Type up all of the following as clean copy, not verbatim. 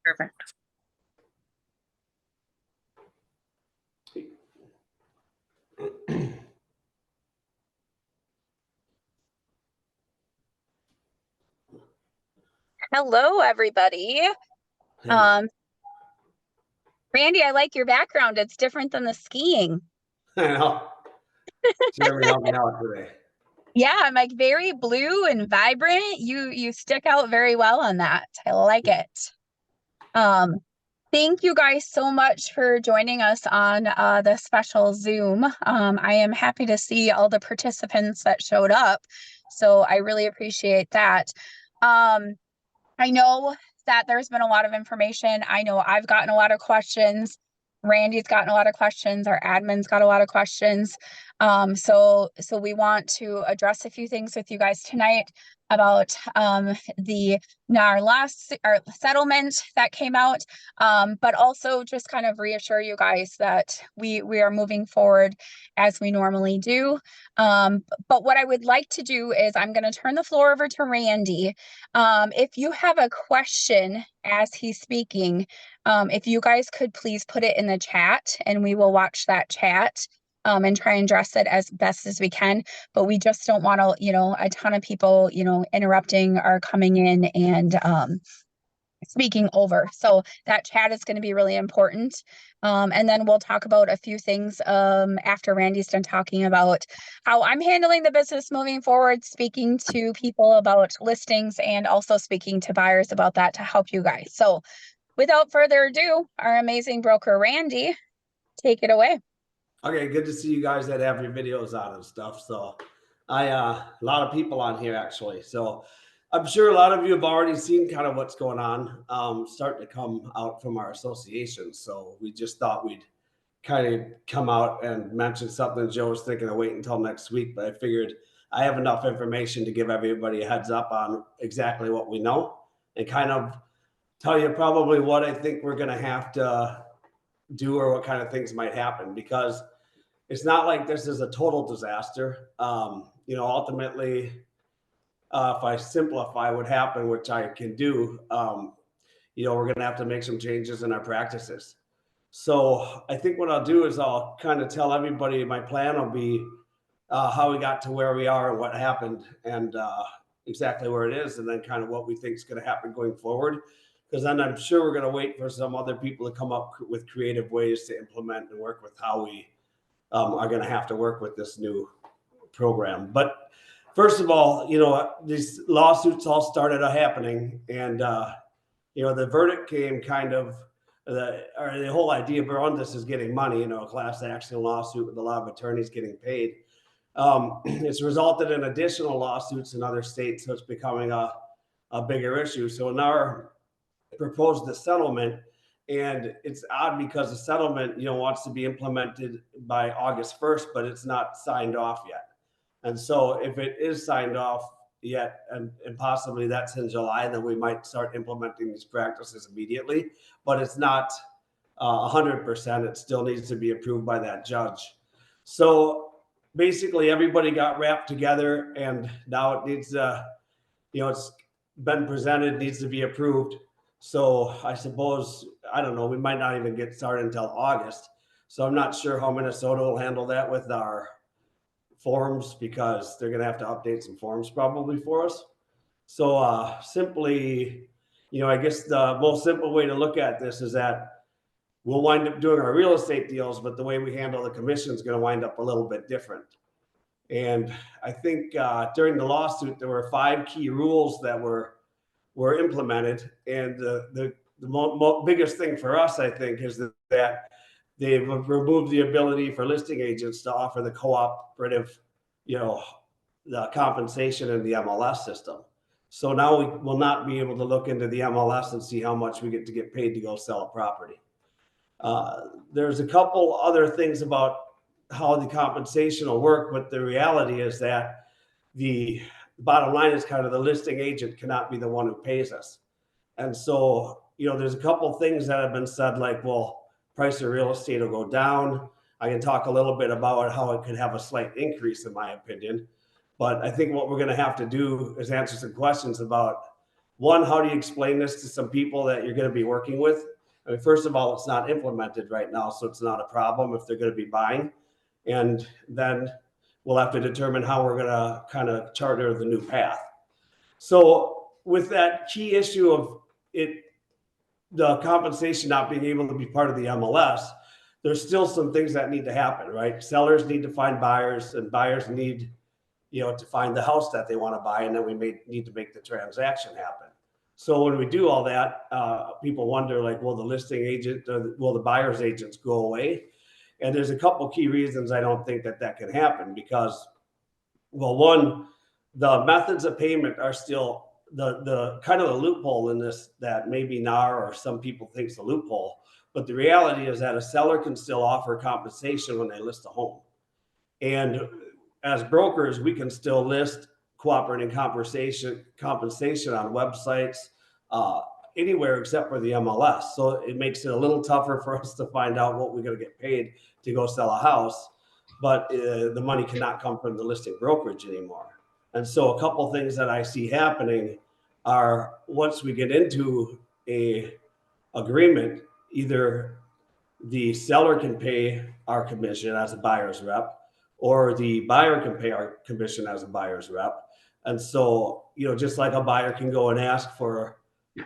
Perfect. Hello, everybody. Randy, I like your background. It's different than the skiing. I know. Jeremy helped me out today. Yeah, I'm like very blue and vibrant. You stick out very well on that. I like it. Thank you guys so much for joining us on the special Zoom. I am happy to see all the participants that showed up. So I really appreciate that. I know that there's been a lot of information. I know I've gotten a lot of questions. Randy's gotten a lot of questions. Our admin's got a lot of questions. So we want to address a few things with you guys tonight about the NAR lawsuit or settlement that came out, but also just kind of reassure you guys that we are moving forward as we normally do. But what I would like to do is I'm going to turn the floor over to Randy. If you have a question as he's speaking, if you guys could please put it in the chat and we will watch that chat and try and address it as best as we can. But we just don't want to, a ton of people, interrupting or coming in and speaking over. So that chat is going to be really important. And then we'll talk about a few things after Randy's done talking about how I'm handling the business moving forward, speaking to people about listings and also speaking to buyers about that to help you guys. So without further ado, our amazing broker, Randy, take it away. Okay, good to see you guys that have your videos on and stuff. So a lot of people on here actually. So I'm sure a lot of you have already seen kind of what's going on starting to come out from our association. So we just thought we'd kind of come out and mention something. Joe was thinking of waiting until next week, but I figured I have enough information to give everybody a heads up on exactly what we know and kind of tell you probably what I think we're going to have to do or what kind of things might happen, because it's not like this is a total disaster. Ultimately, if I simplify what happened, which I can do, we're going to have to make some changes in our practices. So I think what I'll do is I'll kind of tell everybody my plan will be how we got to where we are and what happened and exactly where it is, and then kind of what we think is going to happen going forward. Because then I'm sure we're going to wait for some other people to come up with creative ways to implement and work with how we are going to have to work with this new program. But first of all, these lawsuits all started happening, and the verdict came kind of the whole idea around this is getting money. A class action lawsuit with a lot of attorneys getting paid. It's resulted in additional lawsuits in other states, so it's becoming a bigger issue. So NAR proposed the settlement, and it's odd because the settlement wants to be implemented by August 1st, but it's not signed off yet. And so if it is signed off yet, and possibly that's in July, then we might start implementing these practices immediately, but it's not 100%. It still needs to be approved by that judge. So basically everybody got wrapped together, and now it needs it's been presented, needs to be approved. So I suppose, I don't know, we might not even get started until August. So I'm not sure how Minnesota will handle that with our forms, because they're going to have to update some forms probably for us. So simply, I guess the most simple way to look at this is that we'll wind up doing our real estate deals, but the way we handle the commission is going to wind up a little bit different. And I think during the lawsuit, there were 5 key rules that were implemented. And the biggest thing for us, I think, is that they've removed the ability for listing agents to offer the cooperative, the compensation in the MLS system. So now we will not be able to look into the MLS and see how much we get paid to go sell a property. There's a couple other things about how the compensation will work, but the reality is that the bottom line is kind of the listing agent cannot be the one who pays us. And so, there's a couple things that have been said, like, well, price of real estate will go down. I can talk a little bit about how it could have a slight increase, in my opinion. But I think what we're going to have to do is answer some questions about One, how do you explain this to some people that you're going to be working with? I mean, first of all, it's not implemented right now, so it's not a problem if they're going to be buying. And then we'll have to determine how we're going to kind of charter the new path. So with that key issue of it, the compensation not being able to be part of the MLS, there's still some things that need to happen, right? Sellers need to find buyers, and buyers need, to find the house that they want to buy, and then we need to make the transaction happen. So when we do all that, people wonder, like, will the listing agent or will the buyer's agents go away? And there's a couple key reasons I don't think that can happen, because, well, one, the methods of payment are still the kind of the loophole in this that maybe NAR or some people think is a loophole. But the reality is that a seller can still offer compensation when they list a home. And as brokers, we can still list cooperating compensation on websites, anywhere except for the MLS. So it makes it a little tougher for us to find out what we're going to get paid to go sell a house. But the money cannot come from the listing brokerage anymore. And so a couple things that I see happening are, once we get into a agreement, either the seller can pay our commission as a buyer's rep, or the buyer can pay our commission as a buyer's rep. And so, just like a buyer can go and ask for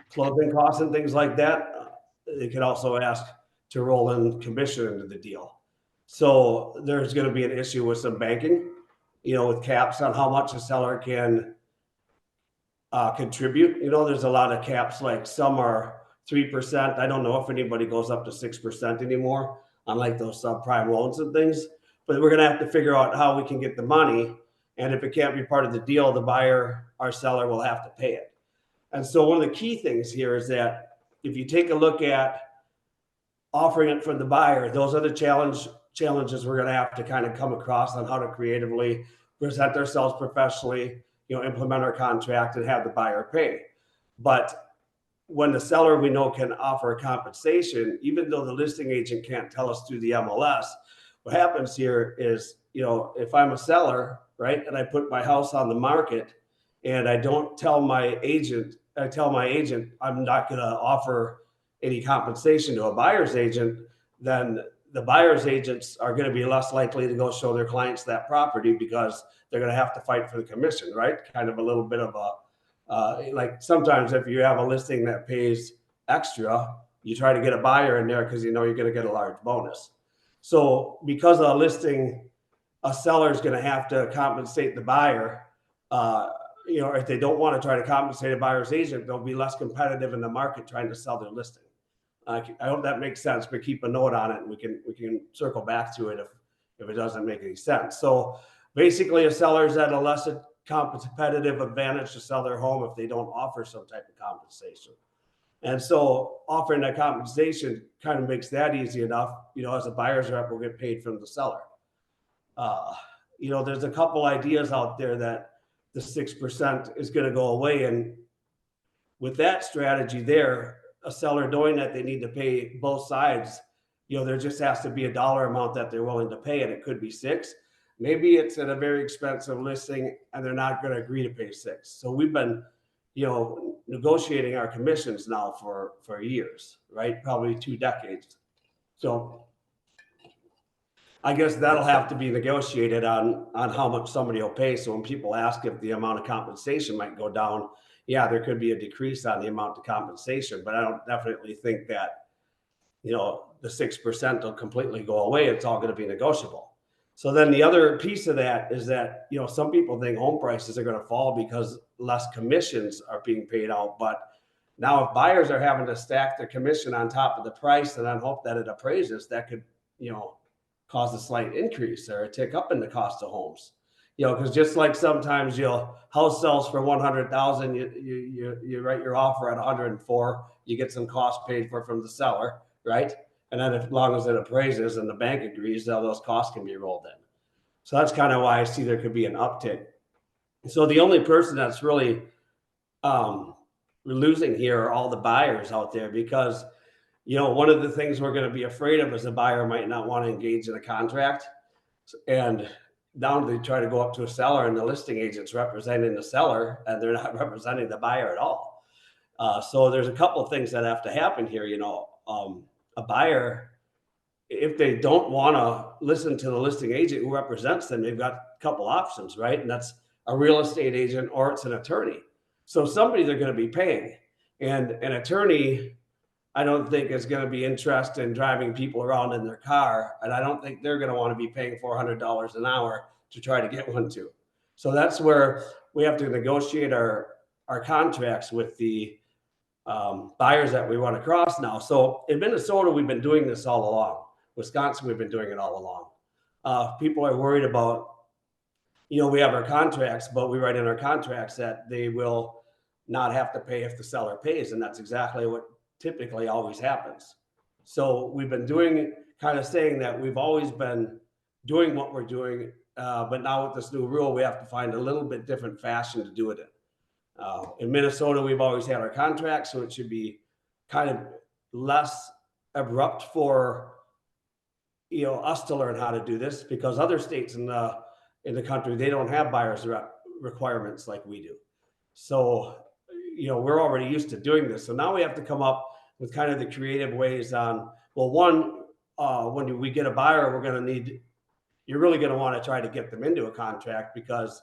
closing costs and things like that, they can also ask to roll in commission into the deal. So there's going to be an issue with some banking, with caps on how much a seller can contribute. There's a lot of caps, like some are 3%. I don't know if anybody goes up to 6% anymore on like those subprime loans and things, but we're going to have to figure out how we can get the money. And if it can't be part of the deal, the buyer, our seller, will have to pay it. And so one of the key things here is that if you take a look at offering it from the buyer, those are the challenges we're going to have to kind of come across on how to creatively present ourselves professionally, implement our contract and have the buyer pay. But when the seller, we know, can offer a compensation, even though the listing agent can't tell us through the MLS, what happens here is, if I'm a seller, right, and I put my house on the market and I don't tell my agent, I'm not going to offer any compensation to a buyer's agent, then the buyer's agents are going to be less likely to go show their clients that property, because they're going to have to fight for the commission, right? Kind of a little bit of a, like sometimes if you have a listing that pays extra, you try to get a buyer in there because you're going to get a large bonus. So because of a listing, a seller is going to have to compensate the buyer. If they don't want to try to compensate a buyer's agent, they'll be less competitive in the market trying to sell their listing. I hope that makes sense, but keep a note on it, and we can circle back to it if it doesn't make any sense. So basically, a seller's at a less competitive advantage to sell their home if they don't offer some type of compensation. And so offering that compensation kind of makes that easy enough. As a buyer's rep, we'll get paid from the seller. There's a couple ideas out there that the 6% is going to go away. And with that strategy there, a seller knowing that they need to pay both sides, there just has to be a dollar amount that they're willing to pay, and it could be 6. Maybe it's at a very expensive listing and they're not going to agree to pay 6. So we've been, negotiating our commissions now for years, right? Probably 2 decades. So I guess that'll have to be negotiated on how much somebody will pay. So when people ask if the amount of compensation might go down, yeah, there could be a decrease on the amount of compensation, but I don't definitely think that, the 6% will completely go away. It's all going to be negotiable. So then the other piece of that is that, some people think home prices are going to fall because less commissions are being paid out. But now if buyers are having to stack their commission on top of the price and then hope that it appraises, that could, cause a slight increase or a tick up in the cost of homes. Because just like sometimes house sells for 100,000, you write your offer at 104, you get some cost paid for from the seller, right? And then as long as it appraises and the bank agrees, all those costs can be rolled in. So that's kind of why I see there could be an uptick. So the only person that's really losing here are all the buyers out there, because one of the things we're going to be afraid of is the buyer might not want to engage in a contract, and now they try to go up to a seller and the listing agent's representing the seller and they're not representing the buyer at all. So there's a couple of things that have to happen here. A buyer, if they don't want to listen to the listing agent who represents them, they've got a couple options, right? And that's a real estate agent or it's an attorney. So somebody they're going to be paying. And an attorney, I don't think is going to be interested in driving people around in their car. And I don't think they're going to want to be paying $400 an hour to try to get one too. So that's where we have to negotiate our contracts with the buyers that we run across now. So in Minnesota, we've been doing this all along. Wisconsin, we've been doing it all along. People are worried about, we have our contracts, but we write in our contracts that they will not have to pay if the seller pays. And that's exactly what typically always happens. So we've been saying that we've always been doing what we're doing. But now with this new rule, we have to find a little bit different fashion to do it in Minnesota, we've always had our contracts, so it should be kind of less abrupt for us to learn how to do this, because other states in the country, they don't have buyers requirements like we do. So we're already used to doing this. So now we have to come up with kind of the creative ways on, well, one, when we get a buyer, you're really going to want to try to get them into a contract, because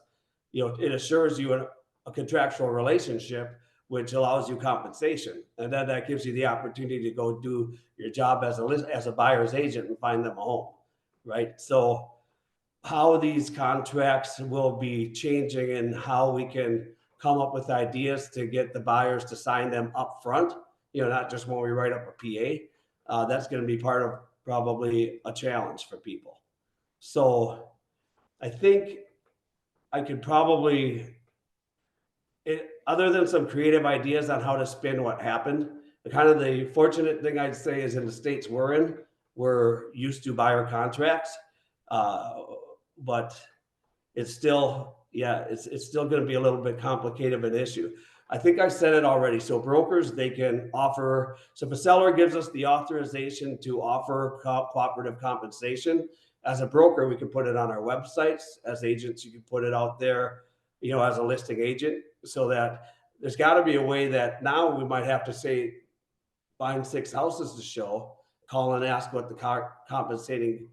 it assures you a contractual relationship, which allows you compensation, and then that gives you the opportunity to go do your job as a buyer's agent and find them a home, right? So how these contracts will be changing and how we can come up with ideas to get the buyers to sign them up front, not just when we write up a PA, that's going to be part of probably a challenge for people. So I think I could probably, other than some creative ideas on how to spin what happened, the fortunate thing I'd say is in the states we're in, we're used to buyer contracts, but it's still, it's still going to be a little bit complicated of an issue. I think I said it already. So brokers, they can offer, so if a seller gives us the authorization to offer cooperative compensation, as a broker, we can put it on our websites. As agents, you can put it out there, as a listing agent, so that there's got to be a way that now we might have to say, find 6 houses to show, call and ask what the compensation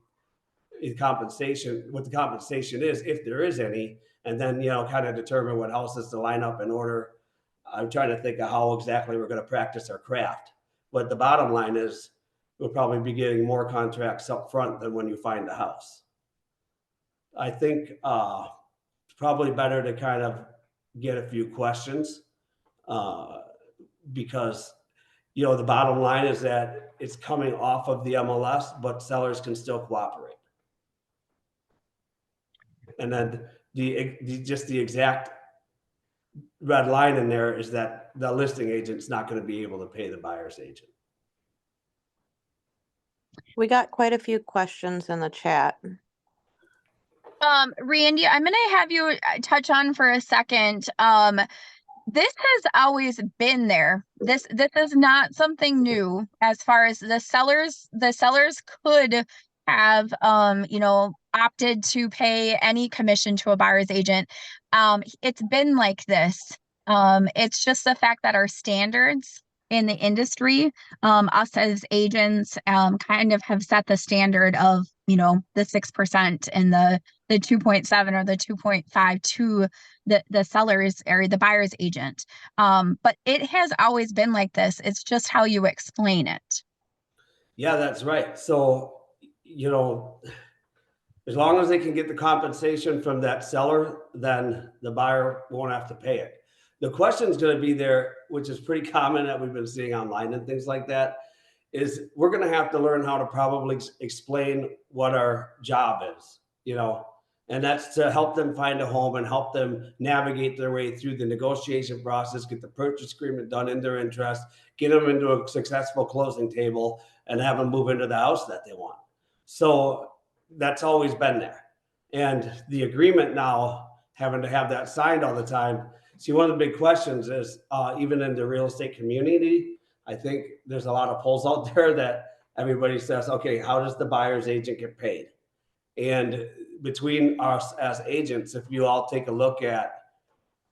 is, if there is any, and then, kind of determine what houses to line up in order. I'm trying to think of how exactly we're going to practice our craft. But the bottom line is we'll probably be getting more contracts up front than when you find a house. I think it's probably better to kind of get a few questions because, the bottom line is that it's coming off of the MLS, but sellers can still cooperate. And then the exact red line in there is that the listing agent's not going to be able to pay the buyer's agent. We got quite a few questions in the chat. Randy, I'm going to have you touch on for a second. This has always been there. This is not something new as far as the sellers could have, opted to pay any commission to a buyer's agent. It's been like this. It's just the fact that our standards in the industry, us as agents, kind of have set the standard of, the 6% and the 2.7 or the 2.5 to the seller's or the buyer's agent. But it has always been like this. It's just how you explain it. Yeah, that's right. So, as long as they can get the compensation from that seller, then the buyer won't have to pay it. The question is going to be there, which is pretty common that we've been seeing online and things like that, is we're going to have to learn how to probably explain what our job is, and that's to help them find a home and help them navigate their way through the negotiation process, get the purchase agreement done in their interest, get them into a successful closing table, and have them move into the house that they want. So that's always been there. And the agreement now, having to have that signed all the time. See, one of the big questions is, even in the real estate community, I think there's a lot of polls out there that everybody says, okay, how does the buyer's agent get paid? And between us as agents, if you all take a look at,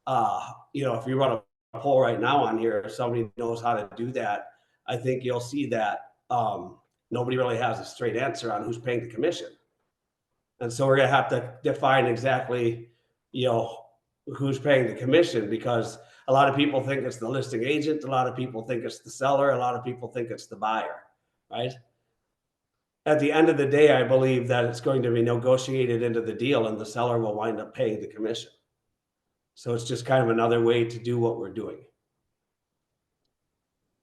if you run a poll right now on here. If somebody knows how to do that, I think you'll see that nobody really has a straight answer on who's paying the commission. And so we're going to have to define exactly, who's paying the commission, because a lot of people think it's the listing agent. A lot of people think it's the seller. A lot of people think it's the buyer, right? At the end of the day, I believe that it's going to be negotiated into the deal and the seller will wind up paying the commission. So it's just kind of another way to do what we're doing.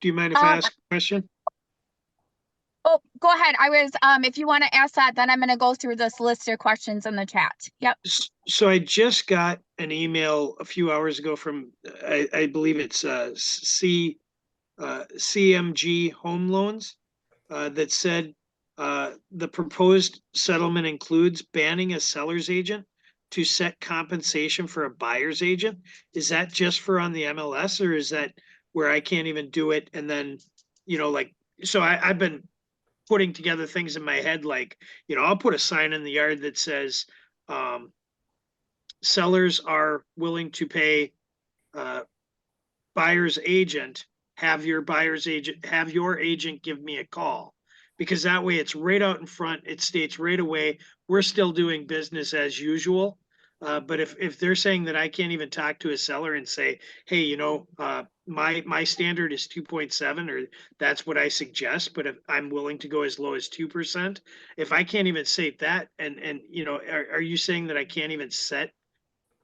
Do you mind if I ask a question? Oh, go ahead. I was, if you want to ask that, then I'm going to go through this list of questions in the chat. Yep. So I just got an email a few hours ago from, I believe it's CMG Home Loans, that said the proposed settlement includes banning a seller's agent to set compensation for a buyer's agent. Is that just for on the MLS, or is that where I can't even do it? And then, so I've been putting together things in my head, like, I'll put a sign in the yard that says, sellers are willing to pay buyer's agent, have your agent give me a call, because that way it's right out in front. It states right away, we're still doing business as usual. But if they're saying that I can't even talk to a seller and say, hey, my standard is 2.7, or that's what I suggest, but if I'm willing to go as low as 2%, if I can't even say that, and are you saying that I can't even set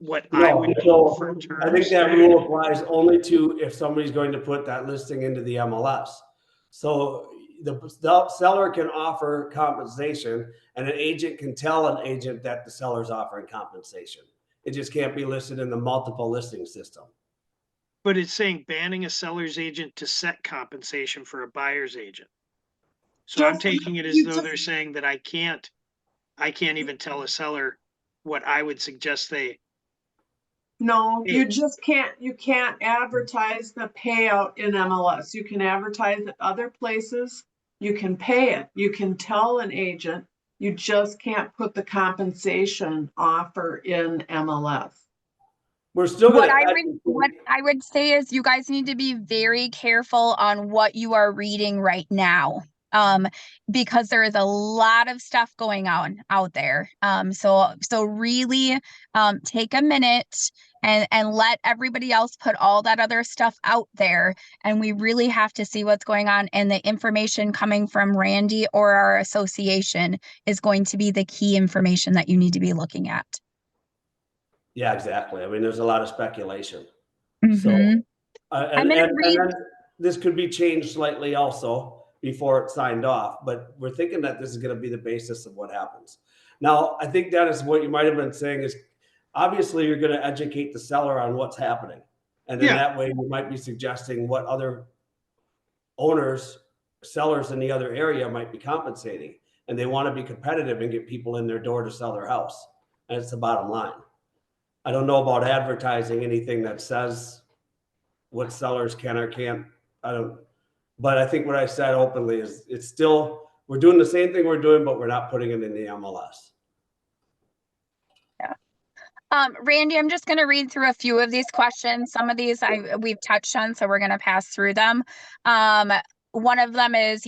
what I would need for terms? I think that rule applies only to if somebody's going to put that listing into the MLS. So the seller can offer compensation, and an agent can tell an agent that the seller's offering compensation. It just can't be listed in the multiple listing system. But it's saying banning a seller's agent to set compensation for a buyer's agent. So I'm taking it as though they're saying that I can't even tell a seller what I would suggest they. No, you can't advertise the payout in MLS. You can advertise at other places. You can pay it. You can tell an agent. You just can't put the compensation offer in MLS. We're still what I would say is you guys need to be very careful on what you are reading right now. Because there is a lot of stuff going on out there. So really take a minute and let everybody else put all that other stuff out there. And we really have to see what's going on. And the information coming from Randy or our association is going to be the key information that you need to be looking at. Yeah, exactly. I mean, there's a lot of speculation. Mm-hmm. So, and this could be changed slightly also before it's signed off, but we're thinking that this is going to be the basis of what happens. Now, I think that is what you might have been saying is, obviously you're going to educate the seller on what's happening. And then that way you might be suggesting what other sellers in the other area might be compensating. And they want to be competitive and get people in their door to sell their house. And it's the bottom line. I don't know about advertising anything that says what sellers can or can't. But I think what I said openly is we're doing the same thing we're doing, but we're not putting it in the MLS. Yeah. Randy, I'm just going to read through a few of these questions. Some of these we've touched on, so we're going to pass through them. One of them is,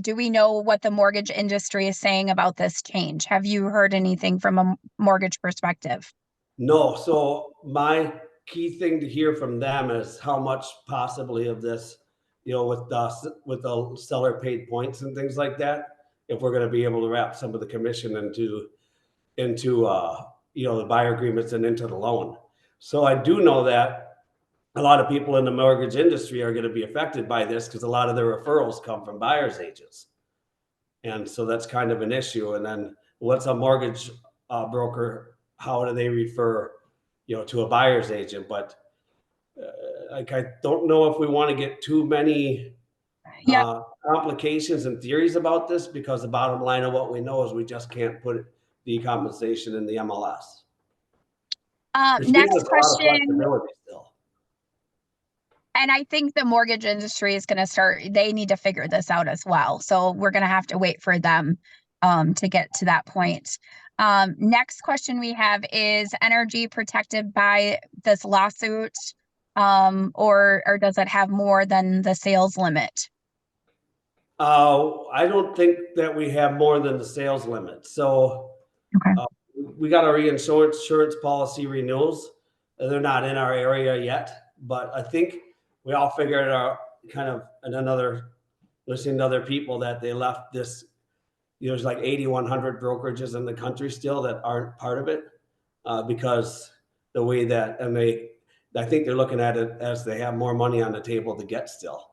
do we know what the mortgage industry is saying about this change? Have you heard anything from a mortgage perspective? No. So my key thing to hear from them is how much possibly of this, with the seller paid points and things like that, if we're going to be able to wrap some of the commission into the buyer agreements and into the loan. So I do know that a lot of people in the mortgage industry are going to be affected by this because a lot of their referrals come from buyer's agents. And so that's kind of an issue. And then what's a mortgage broker? How do they refer, to a buyer's agent? But I don't know if we want to get too many complications and theories about this, because the bottom line of what we know is we just can't put the compensation in the MLS. Next question. Still. And I think the mortgage industry is going to they need to figure this out as well. So we're going to have to wait for them to get to that point. Next question we have is energy protected by this lawsuit? or does it have more than the sales limit? I don't think that we have more than the sales limit. So Okay. we got our insurance policy renewals. They're not in our area yet, but I think we all figured out kind of in another, listening to other people, that they left this, there's like 8,100 brokerages in the country still that aren't part of it, because the way that, I think they're looking at it as they have more money on the table to get still.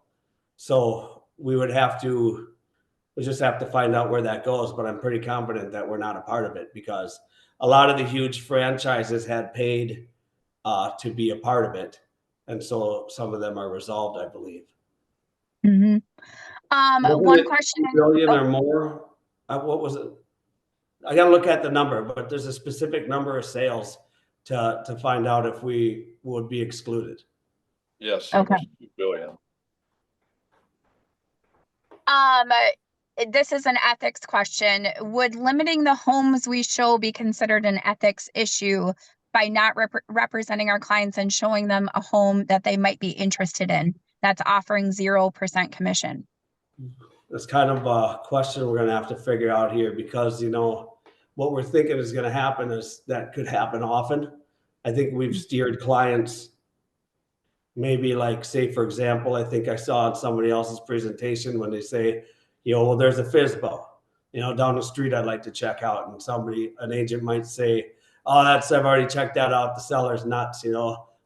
So we just have to find out where that goes, but I'm pretty confident that we're not a part of it, because a lot of the huge franchises had paid to be a part of it. And so some of them are resolved, I believe. Mm-hmm. One question. Billion or more. What was it? I got to look at the number, but there's a specific number of sales to find out if we would be excluded. Yes. Okay. Almost 2 billion. This is an ethics question. Would limiting the homes we show be considered an ethics issue by not representing our clients and showing them a home that they might be interested in that's offering 0% commission? That's kind of a question we're going to have to figure out here, because, what we're thinking is going to happen is that could happen often. I think we've steered clients, maybe like, say, for example, I think I saw in somebody else's presentation when they say, well, there's a FSBO, down the street I'd like to check out. And an agent might say, oh, I've already checked that out. The seller's nuts,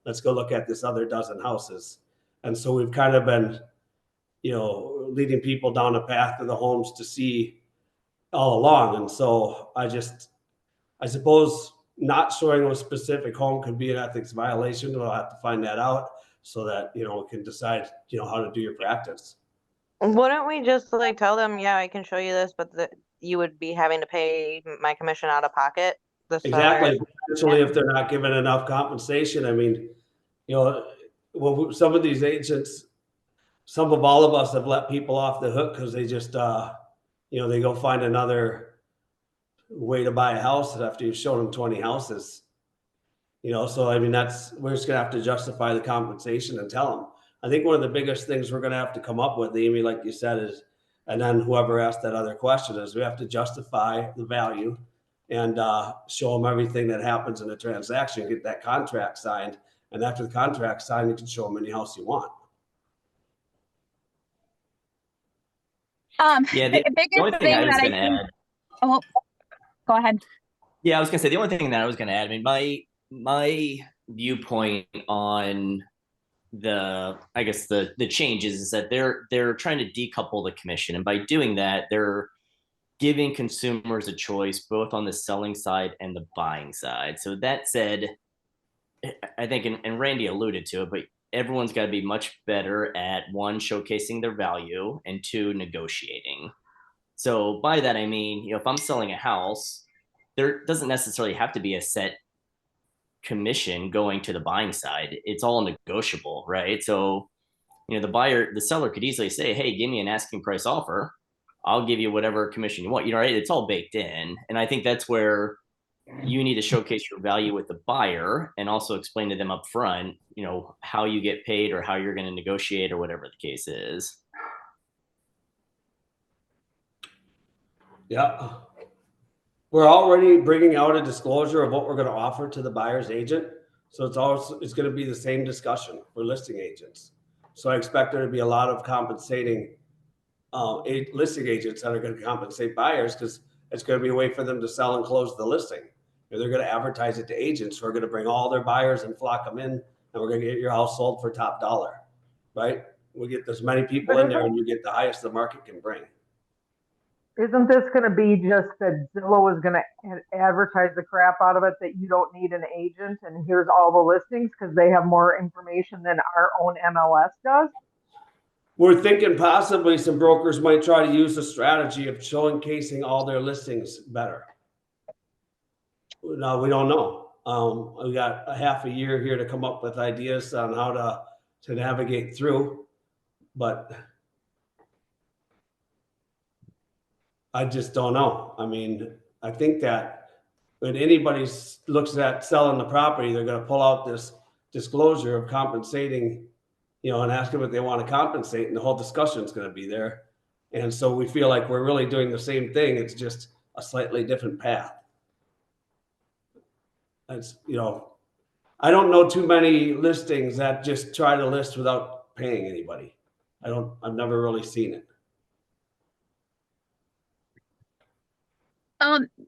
let's go look at this other dozen houses. And so we've kind of been, leading people down a path to the homes to see all along. And so I suppose not showing a specific home could be an ethics violation. We'll have to find that out so that, we can decide, how to do your practice. Wouldn't we just like tell them, yeah, I can show you this, but you would be having to pay my commission out of pocket? Exactly. Potentially, if they're not given enough compensation. I mean, some of these agents, some of all of us have let people off the hook because they just, they go find another way to buy a house after you've shown them 20 houses. So I mean, we're just gonna have to justify the compensation and tell them. I think one of the biggest things we're gonna have to come up with, Amy, like you said, is, and then whoever asked that other question, is we have to justify the value and show them everything that happens in the transaction, get that contract signed, and after the contract signed, you can show them any house you want. Yeah, the only thing I was going to add. Oh, go ahead. Yeah, I was going to say the only thing that I was going to add. I mean, my viewpoint on the changes is that they're trying to decouple the commission, and by doing that, they're giving consumers a choice both on the selling side and the buying side. So that said, I think, and Randy alluded to it, but everyone's got to be much better at, one, showcasing their value, and two, negotiating. So by that, I mean, if I'm selling a house, there doesn't necessarily have to be a set commission going to the buying side. It's all negotiable, right? So, the seller could easily say, hey, give me an asking price offer. I'll give you whatever commission you want, right? It's all baked in. And I think that's where you need to showcase your value with the buyer and also explain to them up front, how you get paid or how you're going to negotiate or whatever the case is. Yeah. We're already bringing out a disclosure of what we're going to offer to the buyer's agent. So it's going to be the same discussion for listing agents. So I expect there to be a lot of compensating listing agents that are going to compensate buyers, because it's going to be a way for them to sell and close the listing. They're going to advertise it to agents who are going to bring all their buyers and flock them in, and we're going to get your house sold for top dollar, right? We get as many people in there, and you get the highest the market can bring. Isn't this going to be just that Zillow is going to advertise the crap out of it, that you don't need an agent and here's all the listings because they have more information than our own MLS does? We're thinking possibly some brokers might try to use the strategy of showcasing all their listings better. No, we don't know. We got a half a year here to come up with ideas on how to navigate through, but I just don't know. I mean, I think that when anybody looks at selling the property, they're going to pull out this disclosure of compensating, you know, and ask them what they want to compensate, and the whole discussion is going to be there. And so we feel like we're really doing the same thing. It's just a slightly different path. It's, you know, I don't know too many listings that just try to list without paying anybody. I've never really seen it.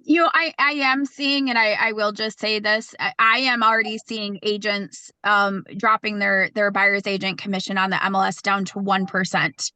You know, I am seeing, and I will just say this, I am already seeing agents dropping their buyer's agent commission on the MLS down to 1%,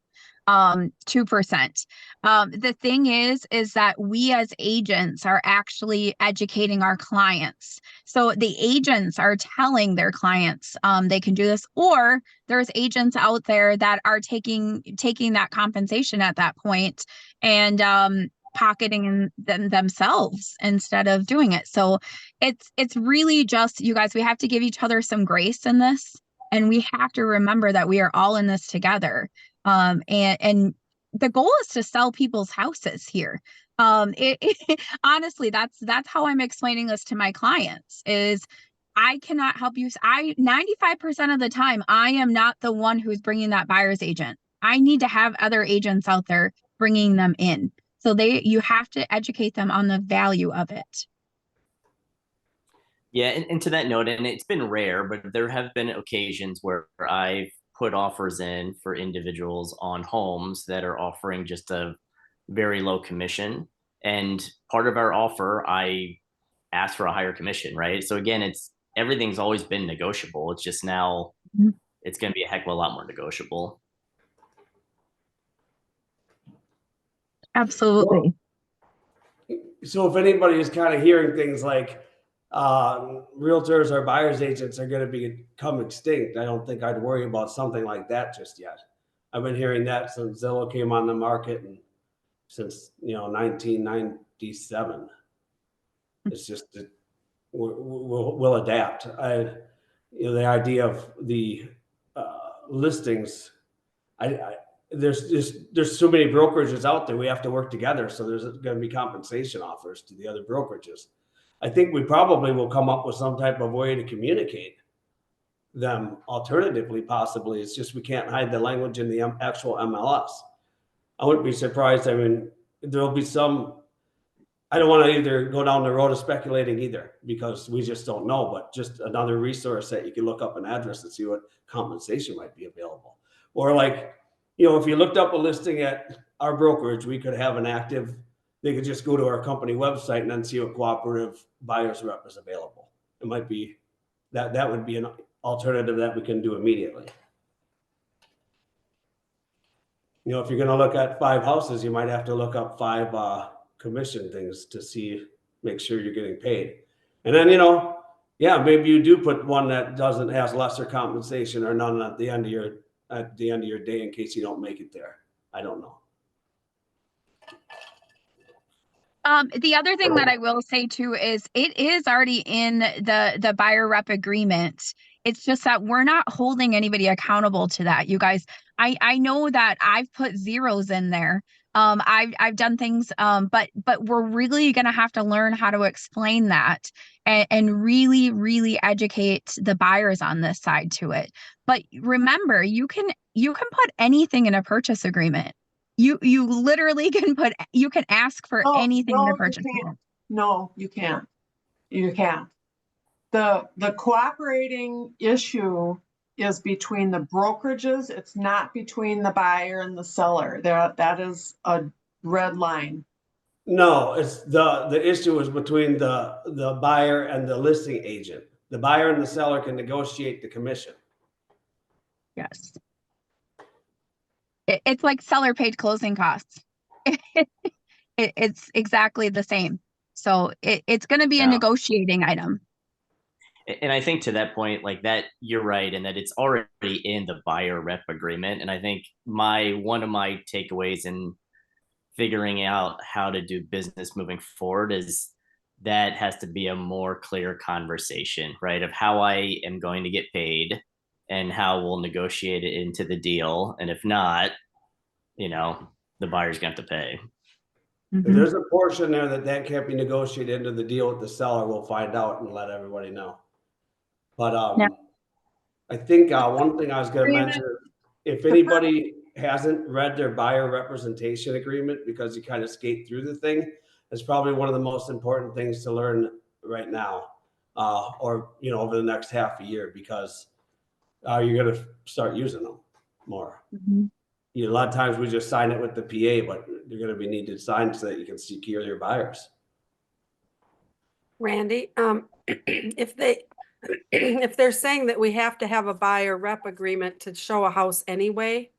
2%. The thing is that we as agents are actually educating our clients. So the agents are telling their clients they can do this, or there's agents out there that are taking that compensation at that point and pocketing them themselves instead of doing it. So it's really just, you guys, we have to give each other some grace in this, and we have to remember that we are all in this together. And the goal is to sell people's houses here. Honestly, that's how I'm explaining this to my clients is I cannot help you. 95% of the time, I am not the one who's bringing that buyer's agent. I need to have other agents out there bringing them in. So you have to educate them on the value of it. Yeah, and to that note, and it's been rare, but there have been occasions where I've put offers in for individuals on homes that are offering just a very low commission. And part of our offer, I asked for a higher commission, right? So again, everything's always been negotiable. It's just now it's going to be a heck of a lot more negotiable. Absolutely. So if anybody is kind of hearing things like realtors or buyer's agents are going to become extinct, I don't think I'd worry about something like that just yet. I've been hearing that since Zillow came on the market and since, you know, 1997. It's just that we'll adapt. You know, the idea of the listings, there's so many brokerages out there. We have to work together. So there's going to be compensation offers to the other brokerages. I think we probably will come up with some type of way to communicate them alternatively, possibly. It's just we can't hide the language in the actual MLS. I wouldn't be surprised. I mean, there'll be some, I don't want to either go down the road of speculating either, because we just don't know, but just another resource that you can look up an address and see what compensation might be available. Or like, you know, if you looked up a listing at our brokerage, we could have an active, they could just go to our company website and then see what cooperative buyer's rep is available. It might be that would be an alternative that we can do immediately. You know, if you're going to look at 5 houses, you might have to look up 5 commission things to make sure you're getting paid. And then, you know, yeah, maybe you do put one that has lesser compensation or none at the end of your day in case you don't make it there. I don't know. The other thing that I will say too is it is already in the buyer rep agreement. It's just that we're not holding anybody accountable to that. You guys, I know that I've put zeros in there. I've done things, but we're really gonna have to learn how to explain that and really, really educate the buyers on this side to it. But remember, you can put anything in a purchase agreement. You literally you can ask for anything in a purchase agreement. No, you can't. You can't. The cooperating issue is between the brokerages. It's not between the buyer and the seller. That is a red line. No, it's the issue is between the buyer and the listing agent. The buyer and the seller can negotiate the commission. Yes. It's like seller paid closing costs. It's exactly the same. So it's going to be a negotiating item. And I think to that point, like that, you're right, and that it's already in the buyer rep agreement. And I think one of my takeaways in figuring out how to do business moving forward is that has to be a more clear conversation, right? Of how I am going to get paid and how we'll negotiate it into the deal. And if not, you know, the buyer's going to have to pay. If there's a portion there that can't be negotiated into the deal with the seller, we'll find out and let everybody know. But I think one thing I was going to Agreement. mention, if anybody hasn't read their buyer representation agreement because you kind of skate through the thing, it's probably one of the most important things to learn right now, or over the next half a year, because you're going to start using them more. A lot of times we just sign it with the PA, but you're going to be needed to sign so that you can secure your buyers. Randy, if they're saying that we have to have a buyer rep agreement to show a house anyway,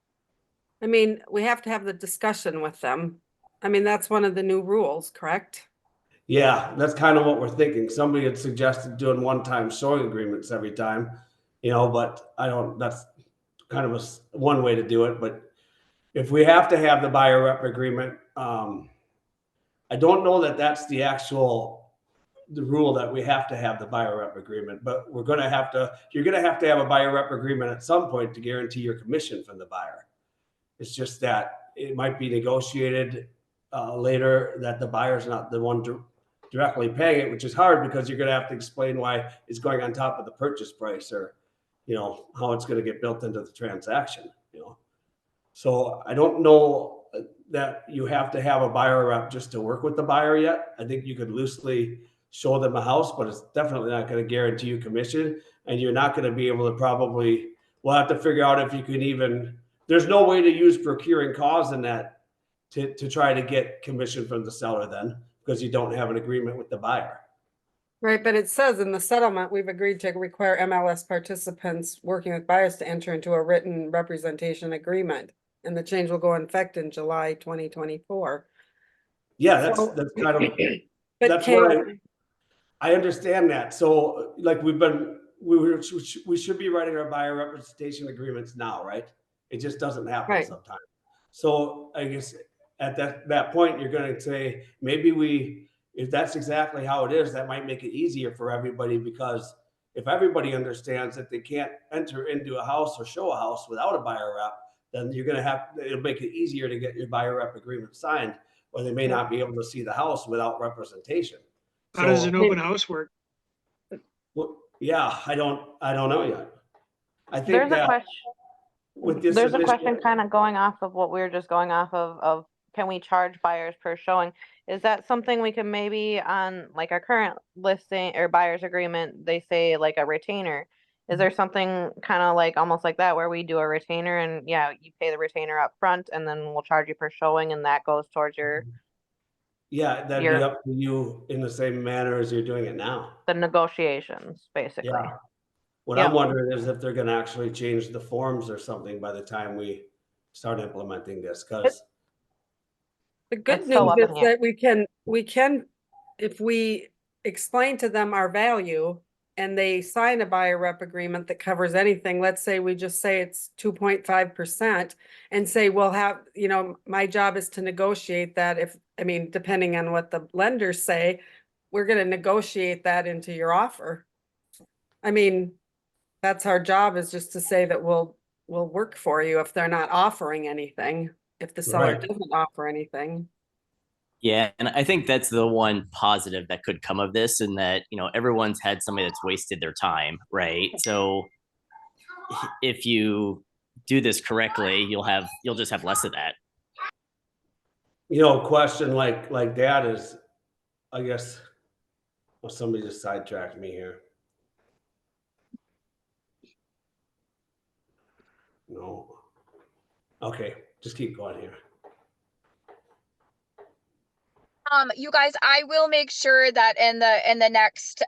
I mean, we have to have the discussion with them. I mean, that's one of the new rules, correct? Yeah, that's kind of what we're thinking. Somebody had suggested doing one-time showing agreements every time, but I don't, that's kind of one way to do it. But if we have to have the buyer rep agreement, I don't know that that's the rule that we have to have the buyer rep agreement, but you're going to have to have a buyer rep agreement at some point to guarantee your commission from the buyer. It's just that it might be negotiated later that the buyer's not the one directly paying it, which is hard because you're going to have to explain why it's going on top of the purchase price, or how it's going to get built into the transaction. So I don't know that you have to have a buyer rep just to work with the buyer yet. I think you could loosely show them a house, but it's definitely not going to guarantee you commission, and you're not going to be able to we'll have to figure out if you can even, there's no way to use procuring cause in that to try to get commission from the seller then, because you don't have an agreement with the buyer. Right, but it says in the settlement, we've agreed to require MLS participants working with buyers to enter into a written representation agreement, and the change will go in effect in July 2024. Yeah, that's kind of, But that's what I understand that. So like we should be writing our buyer representation agreements now, right? It just doesn't happen Right. sometimes. So I guess at that point, you're going to say, if that's exactly how it is, that might make it easier for everybody, because if everybody understands that they can't enter into a house or show a house without a buyer rep, then it'll make it easier to get your buyer rep agreement signed, or they may not be able to see the house without representation. How does an open house work? Well, yeah, I don't know yet. I think There's a that question. with this There's a initial- question kind of going off of what we were just going off of can we charge buyers per showing? Is that something we can maybe on like our current listing or buyer's agreement, they say like a retainer. Is there something kind of like almost like that where we do a retainer and you pay the retainer up front and then we'll charge you per showing and that goes towards your Yeah, that'd be up to you in the same manner as you're doing it now. the negotiations, basically. Yeah. What I'm wondering is if they're going to actually change the forms or something by the time we start implementing this, because the good It's news so up is in the air. that we can, if we explain to them our value and they sign a buyer rep agreement that covers anything, let's say we just say it's 2.5% and say, we'll have, my job is to negotiate that depending on what the lenders say, we're going to negotiate that into your offer. I mean, that's our job, is just to say that we'll work for you if they're not offering anything, if the seller Right. doesn't offer anything. Yeah, and I think that's the one positive that could come of this, and that everyone's had somebody that's wasted their time, right? So if you do this correctly, you'll just have less of that. Question like that is, I guess, well, somebody just sidetracked me here. No. Okay, just keep going here. You guys, I will make sure that in the next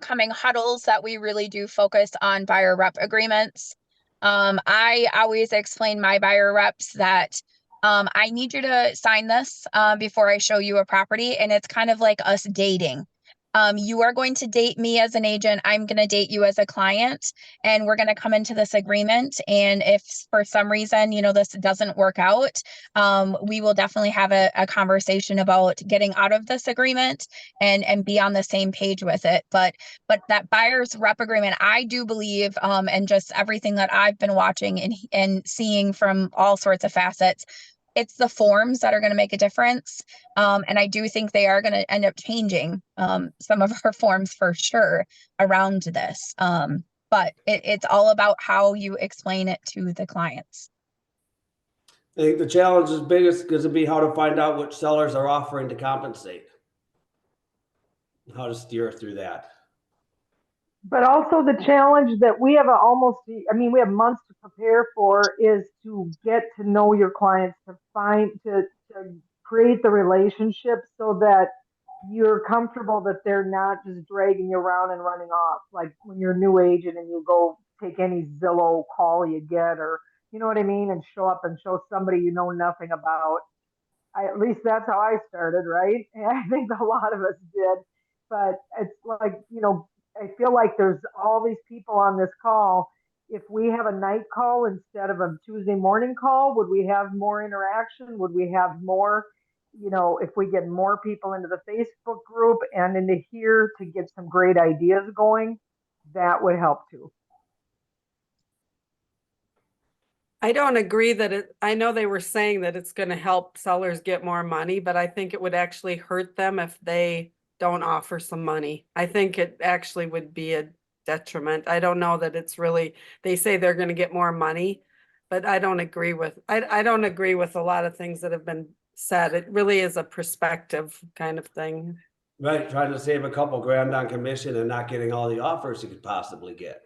coming huddles that we really do focus on buyer rep agreements. I always explain my buyer reps that I need you to sign this before I show you a property, and it's kind of like us dating. You are going to date me as an agent. I'm going to date you as a client, and we're going to come into this agreement. And if for some reason, this doesn't work out, we will definitely have a conversation about getting out of this agreement and be on the same page with it. But that buyer's rep agreement, I do believe, and just everything that I've been watching and seeing from all sorts of facets, it's the forms that are going to make a difference. And I do think they are going to end up changing some of our forms for sure around this. But but it's all about how you explain it to the clients. I think the challenge is biggest going to be how to find out which sellers are offering to compensate. How to steer through that. But also the challenge that we have we have months to prepare for is to get to know your clients, to create the relationship so that you're comfortable that they're not just dragging you around and running off. Like when you're a new agent and you go take any Zillow call you get, or you know what I mean, and show up and show somebody you know nothing about. At least that's how I started, right? And I think a lot of us did. But it's like, I feel like there's all these people on this call. If we have a night call instead of a Tuesday morning call, would we have more interaction? Would we have more, if we get more people into the Facebook group and into here to get some great ideas going, that would help too. I don't agree that I know they were saying that it's going to help sellers get more money, but I think it would actually hurt them if they don't offer some money. I think it actually would be a detriment. I don't know that it's really, they say they're going to get more money, but I don't agree with, I don't agree with a lot of things that have been said. It really is a perspective kind of thing. Right, trying to save a couple grand on commission and not getting all the offers you could possibly get.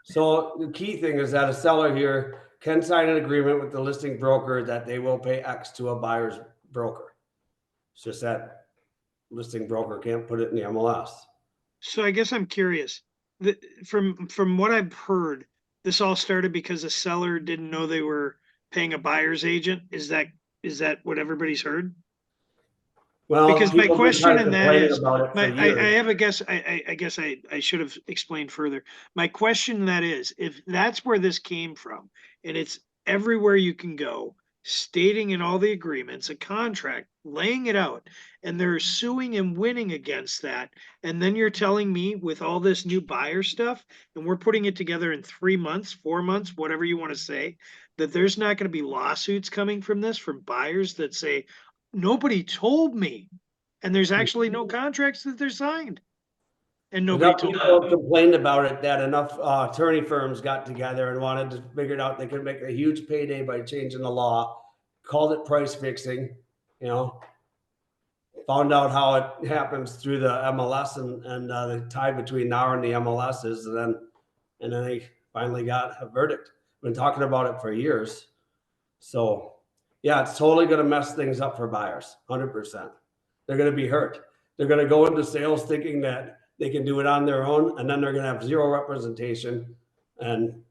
So the key thing is that a seller here can sign an agreement with the listing broker that they will pay X to a buyer's broker. It's just that listing broker can't put it in the MLS. So I guess I'm curious. From what I've heard, this all started because a seller didn't know they were paying a buyer's agent. Is that what everybody's heard? Well, Because my people have been question kind of in that complaining is, about it for I years. have a guess, I guess I should have explained further. My question in that is, if that's where this came from, and it's everywhere you can go, stating in all the agreements, a contract, laying it out, and they're suing and winning against that, and then you're telling me with all this new buyer stuff, and we're putting it together in 3 months, 4 months, whatever you want to say, that there's not going to be lawsuits coming from this from buyers that say, nobody told me. And there's actually no contracts that they're signed. And nobody Enough told people me. complained about it that enough attorney firms got together and wanted to figure out they could make a huge payday by changing the law, called it price fixing, found out how it happens through the MLS and the tie between NAR and the MLSs, and then they finally got a verdict. Been talking about it for years. So yeah, it's totally going to mess things up for buyers. 100%. They're going to be hurt. They're going to go into sales thinking that they can do it on their own, and then they're going to have zero representation, and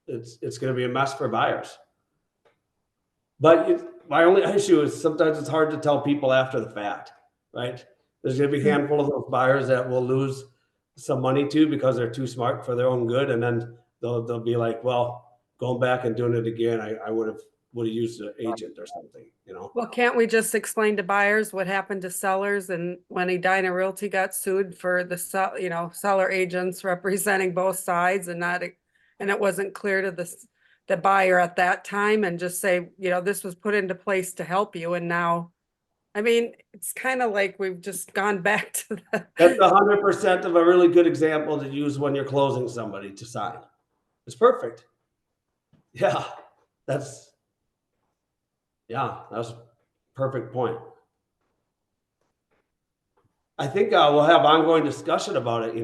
it's going to be a mess for buyers. But my only issue is sometimes it's hard to tell people after the fact, right? There's going to be a handful of those buyers that will lose some money to because they're too smart for their own good, and then they'll be like, well, going back and doing it again, I would have used an agent or something, Well, can't we just explain to buyers what happened to sellers and when Edina Realty got sued for the seller agents representing both sides and it wasn't clear to the buyer at that time, and just say, this was put into place to help you, and now, I mean, it's kind of like we've just gone back to the. That's 100% of a really good example to use when you're closing somebody to sign. It's perfect. Yeah, that's a perfect point. I think we'll have ongoing discussion about it.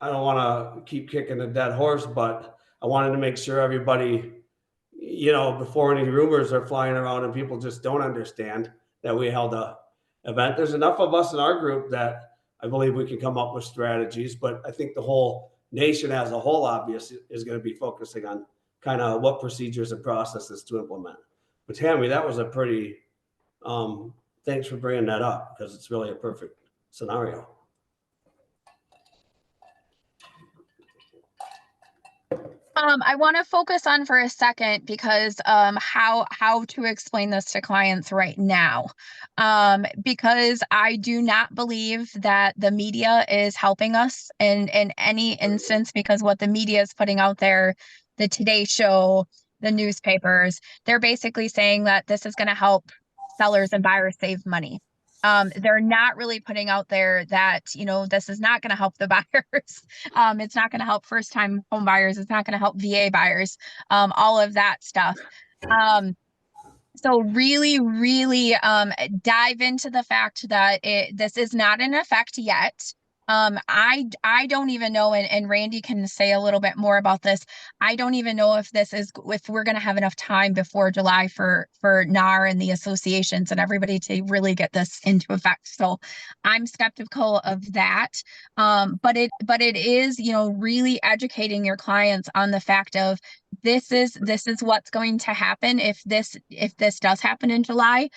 I don't want to keep kicking a dead horse, but I wanted to make sure everybody, before any rumors are flying around and people just don't understand that we held a event. There's enough of us in our group that I believe we can come up with strategies, but I think the whole nation as a whole, obviously, is going to be focusing on kind of what procedures and processes to implement. But Tammy, that was a pretty, thanks for bringing that up, because it's really a perfect scenario. I want to focus on for a second because how to explain this to clients right now. Because I do not believe that the media is helping us in any instance, because what the media is putting out there, the Today Show, the newspapers, they're basically saying that this is going to help sellers and buyers save money. They're not really putting out there that, this is not going to help the buyers. It's not going to help first time home buyers. It's not going to help VA buyers, all of that stuff. So really, really dive into the fact that this is not in effect yet. I don't even know, and Randy can say a little bit more about this. I don't even know if we're going to have enough time before July for NAR and the associations and everybody to really get this into effect. So I'm skeptical of that. But it is, really educating your clients on the fact of this is what's going to happen if this does happen in July.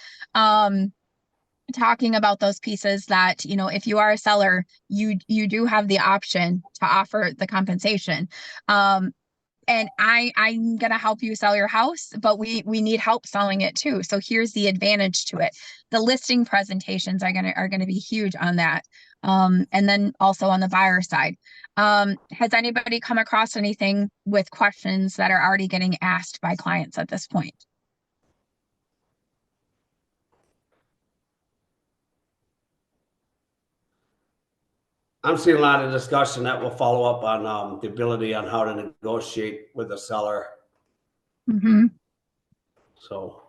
Talking about those pieces that, if you are a seller, you do have the option to offer the compensation. And I'm going to help you sell your house, but we need help selling it too. So here's the advantage to it. The listing presentations are going to be huge on that. And then also on the buyer side. Has anybody come across anything with questions that are already getting asked by clients at this point? I'm seeing a lot of discussion that will follow up on the ability on how to negotiate with the seller. Mm-hmm. So.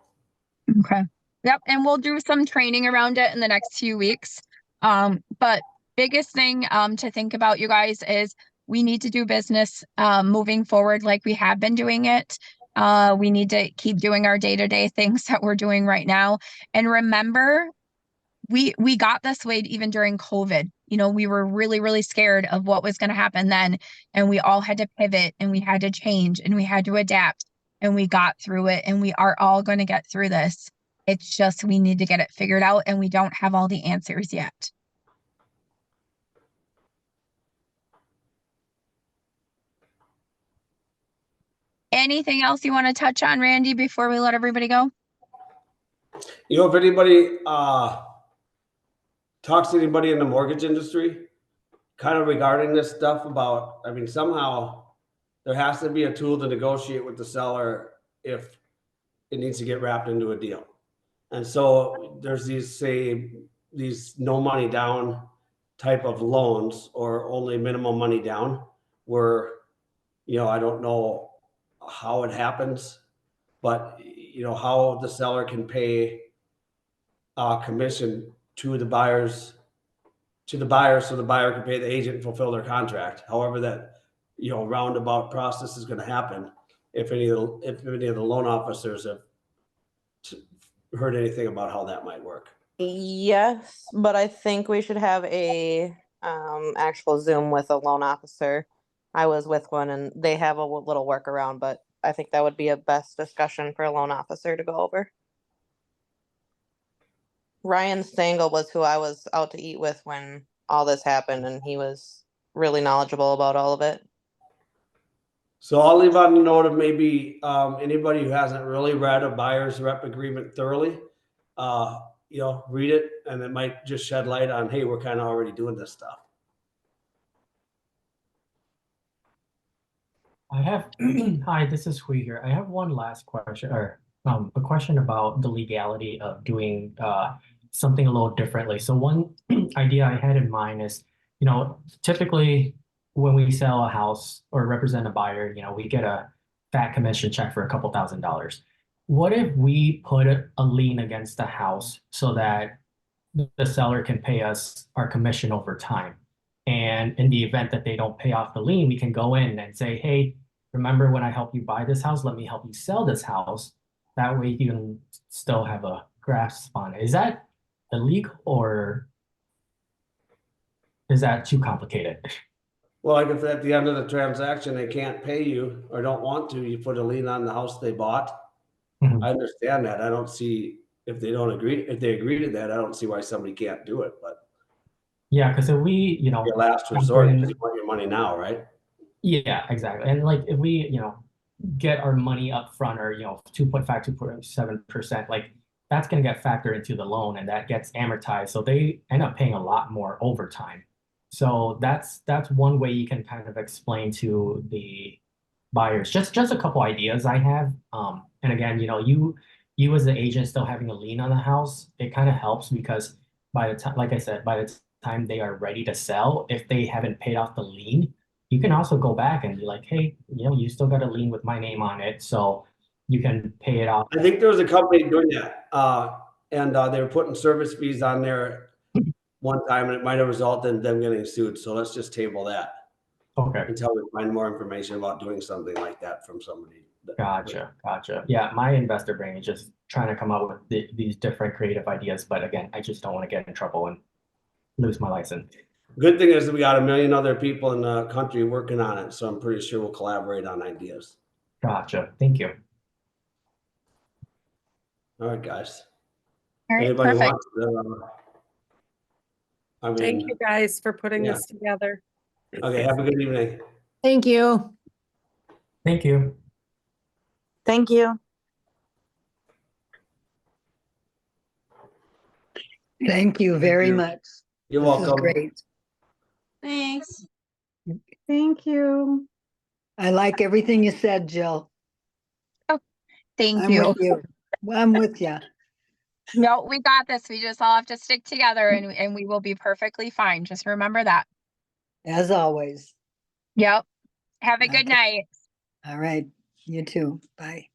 Okay. Yep. And we'll do some training around it in the next few weeks. But biggest thing to think about, you guys, is we need to do business moving forward like we have been doing it. We need to keep doing our day-to-day things that we're doing right now. And remember, we got this way even during COVID. We were really, really scared of what was going to happen then. And we all had to pivot and we had to change and we had to adapt and we got through it, and we are all going to get through this. It's just, we need to get it figured out, and we don't have all the answers yet. Anything else you want to touch on, Randy, before we let everybody go? If anybody talks to anybody in the mortgage industry, kind of regarding this stuff about, somehow there has to be a tool to negotiate with the seller if it needs to get wrapped into a deal. And so there's these no money down type of loans, or only minimum money down, where, I don't know how it happens, but how the seller can pay a commission to the buyer, so the buyer can pay the agent and fulfill their contract. However that, roundabout process is going to happen. If any of the loan officers have heard anything about how that might work. Yes, but I think we should have a actual Zoom with a loan officer. I was with one and they have a little workaround, but I think that would be a best discussion for a loan officer to go over. Ryan Stengel was who I was out to eat with when all this happened, and he was really knowledgeable about all of it. So I'll leave on the note of maybe anybody who hasn't really read a buyer's rep agreement thoroughly, read it, and it might just shed light on, hey, we're kind of already doing this stuff. I have, hi, this is Hui here. I have one last question, or a question about the legality of doing something a little differently. So one idea I had in mind is, typically when we sell a house or represent a buyer, we get a fat commission check for a couple $1,000s. What if we put a lien against the house so that the seller can pay us our commission over time? And in the event that they don't pay off the lien, we can go in and say, hey, remember when I helped you buy this house? Let me help you sell this house. That way you can still have a grasp on it. Is that illegal, or is that too complicated? Well, like if at the end of the transaction they can't pay you or don't want to, you put a lien on the house they bought. Mm-hmm. I understand that. I don't see, if they agree to that, I don't see why somebody can't do it. But yeah, because if we, your last resort, you want your money now, right? Yeah, exactly. And like if we, get our money up front, or 2.5, 2.7%, like that's going to get factored into the loan, and that gets amortized. So they end up paying a lot more over time. So that's one way you can kind of explain to the buyers. Just a couple ideas I have. And again, you as the agent still having a lien on the house, it kind of helps because by the time, like I said, by the time they are ready to sell, if they haven't paid off the lien, you can also go back and be like, hey, you still got a lien with my name on it, so you can pay it off. I think there was a company doing that, and they were putting service fees on there one time, and it might have resulted in them getting sued. So let's just table that Okay, until we find more information about doing something like that from somebody. gotcha. Yeah, my investor brain is just trying to come up with these different creative ideas, but again, I just don't want to get in trouble and lose my license. Good thing is that we got a million other people in the country working on it, so I'm pretty sure we'll collaborate on ideas. Gotcha. Thank you. All right, guys. All right, Anybody perfect. wants to, I Thank mean, you guys for putting yeah. this together. Okay, have a good evening. Thank you. Thank you. Thank you. Thank you very you. much. You're This is welcome. great. Thanks. Thank you. I like everything you said, Jill. Thank I'm you. with you. I'm with you. No, we got this. We just all have to stick together and we will be perfectly fine. Just remember that. As always. Yep. Have a good Okay. night. All right. You too. Bye.